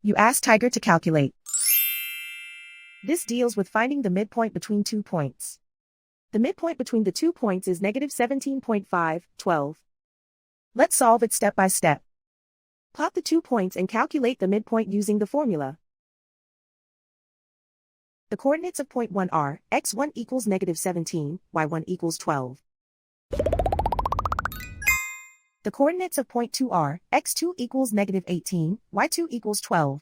You ask Tiger to calculate. This deals with finding the midpoint between 2 points. The midpoint between the 2 points is negative 17.5, 12. Let's solve it step by step. Plot the 2 points and calculate the midpoint using the formula. The coordinates of point 1 are, x1 equals negative 17, y1 equals 12. The coordinates of point 2 are, x2 equals negative 18, y2 equals 12.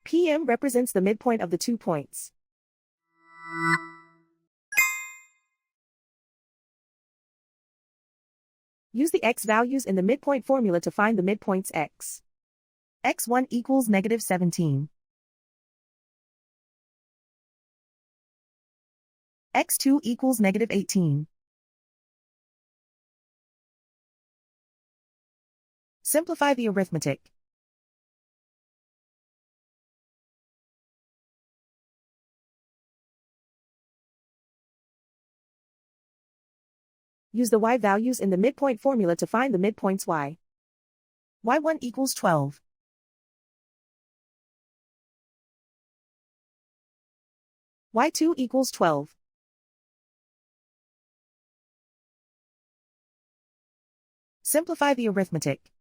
PM represents the midpoint of the 2 points. Use the x values in the midpoint formula to find the midpoints x. x1 equals negative 17. x2 equals negative 18. Simplify the arithmetic. Use the y values in the midpoint formula to find the midpoints y. y1 equals 12. y2 equals 12. Simplify the arithmetic.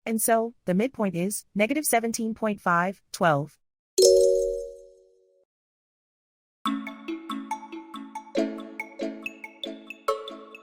And so, the midpoint is negative 17.5, 12.